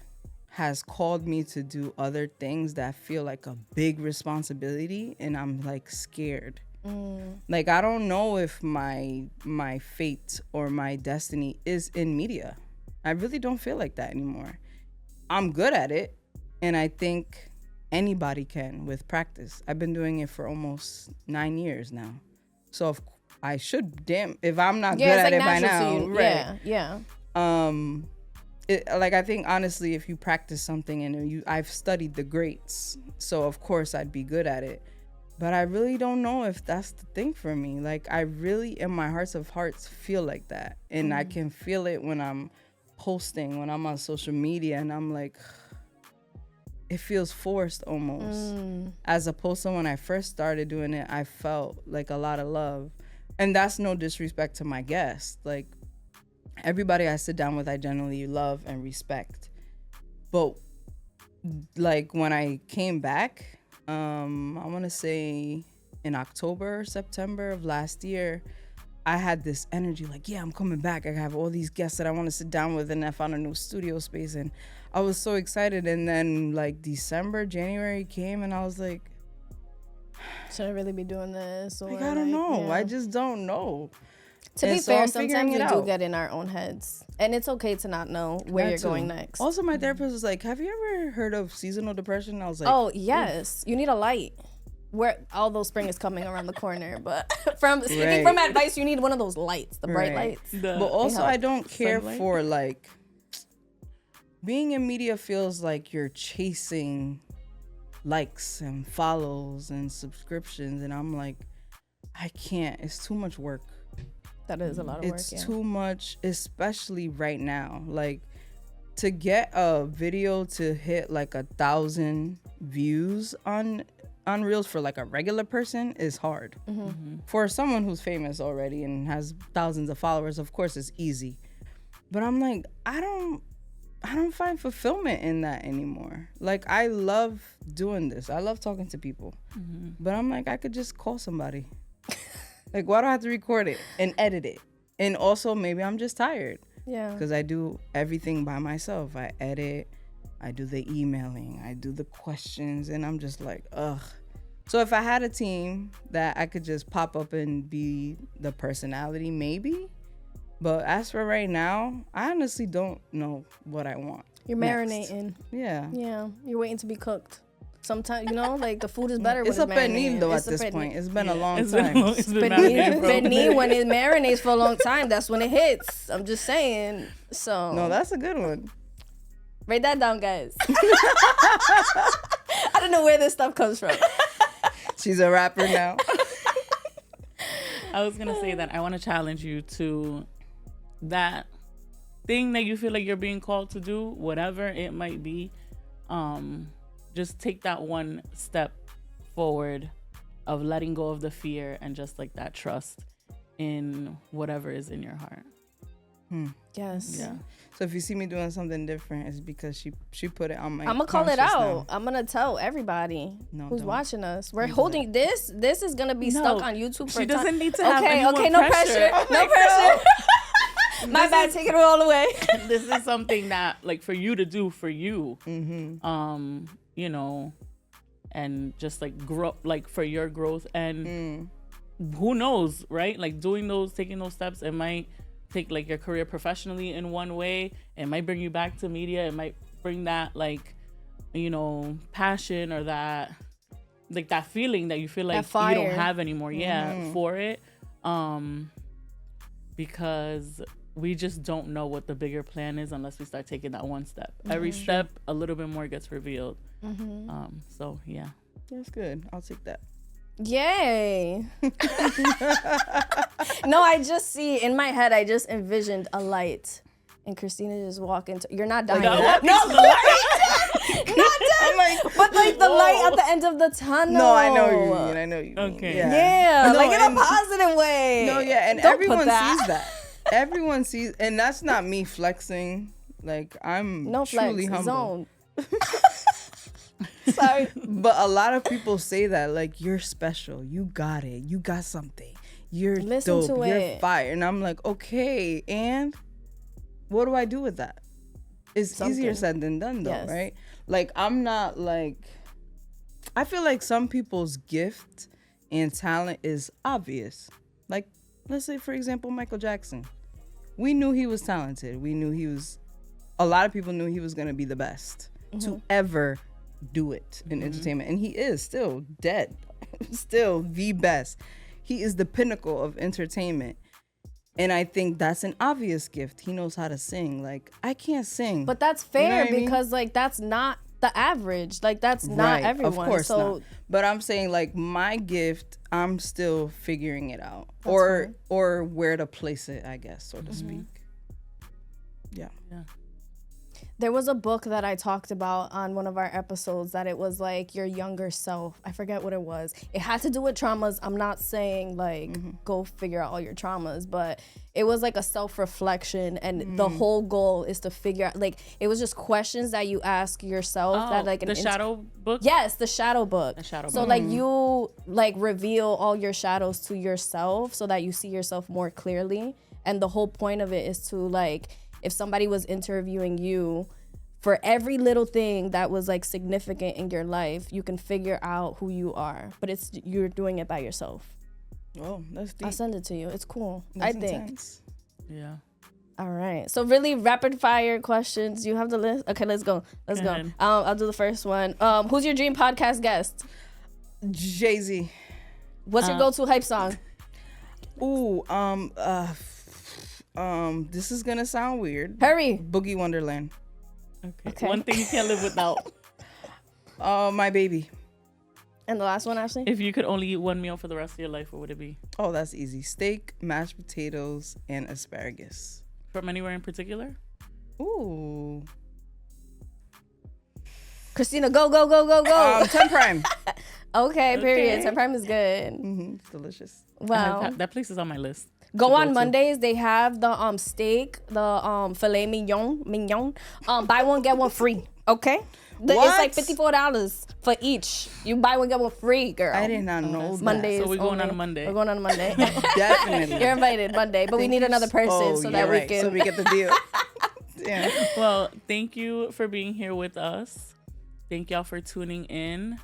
has called me to do other things that feel like a big responsibility. And I'm like scared. Like, I don't know if my fate or my destiny is in media. I really don't feel like that anymore. I'm good at it. And I think anybody can with practice. I've been doing it for almost 9 years now. So if I should, if I'm not good at it by now, right? Yeah. Like I think honestly, if you practice something and I've studied the greats, so of course I'd be good at it. But I really don't know if that's the thing for me. Like I really, in my hearts of hearts, feel like that, and I can feel it when I'm posting, when I'm on social media, and I'm like, it feels forced almost. As opposed to when I first started doing it, I felt like a lot of love. And that's no disrespect to my guests. Like, everybody I sit down with, I generally love and respect. But, like, when I came back, I want to say in October or September of last year, I had this energy like, yeah, I'm coming back. I have all these guests that I want to sit down with, and I found a new studio space. And I was so excited. And then, like, December, January came, and I was like, should I really be doing this? Or like, I don't know. I just don't know. To be fair, sometimes we do get in our own heads. And it's okay to not know where you're going next. Also, my therapist was like, have you ever heard of seasonal depression? I was like, oh, yes. You need a light. Where although spring is coming around the corner, but from advice, you need one of those lights, the bright lights. But also, I don't care for, like, being in media feels like you're chasing likes and follows and subscriptions, and I'm like, I can't. It's too much work. That is a lot of work. It's too much, especially right now. Like, to get a video to hit like 1,000 views on Reels for like a regular person is hard. For someone who's famous already and has thousands of followers, of course it's easy. But I'm like, I don't find fulfillment in that anymore. Like, I love doing this. I love talking to people. But I'm like, I could just call somebody. Like, why do I have to record it and edit it? And also, maybe I'm just tired. Yeah. Because I do everything by myself. I edit, I do the emailing, I do the questions, and I'm just like, ugh. So if I had a team that I could just pop up and be the personality, maybe. But as for right now, I honestly don't know what I want. You're marinating. Yeah. Yeah. You're waiting to be cooked. Sometimes, you know, like the food is better when it's marinated. It's a pernil though at this point. It's been a long time. Pernil, when it marinates for a long time, that's when it hits. I'm just saying. So. No, that's a good one. Write that down, guys. I don't know where this stuff comes from. She's a rapper now. I was going to say that I want to challenge you to that thing that you feel like you're being called to do, whatever it might be, just take that one step forward of letting go of the fear and just like that trust in whatever is in your heart. Yes. Yeah. So if you see me doing something different, it's because she put it on my. I'm gonna call it out. now. I'm gonna tell everybody who's don't. watching us. We're holding this. This is gonna be stuck on YouTube for She a time. doesn't need to have Okay, any more no pressure. No pressure. My bad. Take it all away. This is something that like for you to do for you. You know, and just like grow, like for your growth, and who knows, right? Like taking those steps, it might take like your career professionally in one way. It might bring you back to media. It might bring that like, you know, passion or that like that feeling that you feel like you don't have anymore. Yeah, for it. Because we just don't know what the bigger plan is unless we start taking that one step. Every step, a little bit more gets revealed. So yeah. That's good. I'll take that. Yay. No, I just see in my head, I just envisioned a light and Cristina just walk into, you're not dying. Like, No, the light. Not dying. But like the light at the end of the tunnel. No, I know what you mean. I know what you mean. Okay. Yeah, No, like in a and- positive way. No, yeah, and Don't everyone put that. sees that. Everyone sees, and that's not me flexing. Like I'm No flex, truly humble. zone. Sorry. But a lot of people say that, like, you're special, you got it, you got something, you're Listen dope, to you're it. fire, and I'm like, okay, and what do I do with that? It's easier said than done, though, Yes. right? Like, I'm not like, I feel like some people's gift and talent is obvious. Like, let's say, for example, Michael Jackson. We knew he was talented. We knew a lot of people knew he was going to be the best to ever do it in entertainment. And he is still dead, still the best. He is the pinnacle of entertainment. And I think that's an obvious gift. He knows how to sing. Like, I can't sing. But that's You know fair what I mean? because like that's not the average. Like that's not Right, everyone. Of course so not. But I'm saying, like, my gift, I'm still figuring it out. Or where to place it, I guess, so to speak. Yeah. there was a book that I talked about on one of our episodes that it was like your younger self. I forget what it was. It had to do with traumas. I'm not saying like go figure out all your traumas, but it was like a self-reflection, and the whole goal is to figure out, like, it was just questions that you ask yourself that like the shadow book. Yes, the shadow book. So like you like reveal all your shadows to yourself so that you see yourself more clearly. And the whole point of it is to like, if somebody was interviewing you for every little thing that was like significant in your life, you can figure out who you are. But you're doing it by yourself. Oh, that's deep. I'll send it to you. It's cool. That's I think. intense. Yeah. All right. So really rapid fire questions. You have the list? Okay, let's go. Let's go. ahead. I'll do the first one. Who's your dream podcast guest? Jay-Z. What's your go-to hype song? Ooh, this is gonna sound weird. Hurry. Boogie Wonderland. Okay. One thing you can't live without. My baby. And the last one, Ashley? If you could only eat one meal for the rest of your life, what would it be? Oh, that's easy. Steak, mashed potatoes, and asparagus. From anywhere in particular? Ooh. Christina, go, go, go, go, go. 10 Prime. Okay, period. Okay. 10 Prime is good. It's delicious. Wow. That place is on my list. Go to on to. Mondays. They have the steak, the filet mignon. Buy one get one free. Okay, it's like $54 for each. You buy one get one free, girl. I did not know that. Mondays. So we're going on only. a Monday. We're going on a Monday. Definitely. You're invited Monday, but we need another person so that we right. can. So we get the deal. Yeah. Well, thank you for being here with us. Thank y'all for tuning in.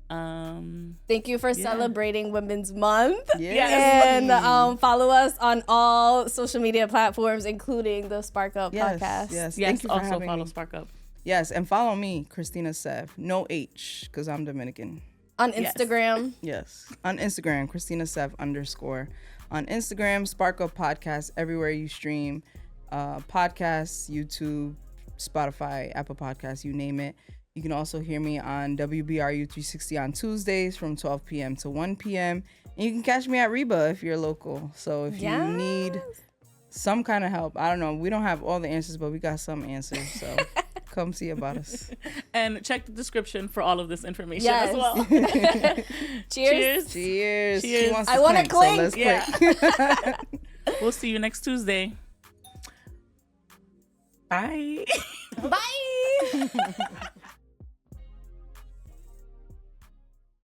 Thank you for celebrating Women's Month. Yes. And follow us on all social media platforms, including the Spark Up Yes. podcast. Yes. Thank Yes, you for also having follow me. Spark Up. Yes, and follow me, Cristina Sev. No H, because I'm Dominican. On Yes. Instagram. Yes. On Instagram, Cristina Sev _ On Instagram, Spark Up Podcast, everywhere you stream podcasts, YouTube, Spotify, Apple Podcasts, you name it. You can also hear me on WBRU 360 on Tuesdays from 12 p.m. to 1 p.m. And you can catch me at Reba if you're local. So if you need some kind of help. I don't know. We don't have all the answers, but we got some answers. So come see about us. And check the description for all of this information Yes. as well. Cheers. Cheers. Cheers. She wants I wanna so clink. let's Yeah. clink. We'll see you next Tuesday. Bye. Bye.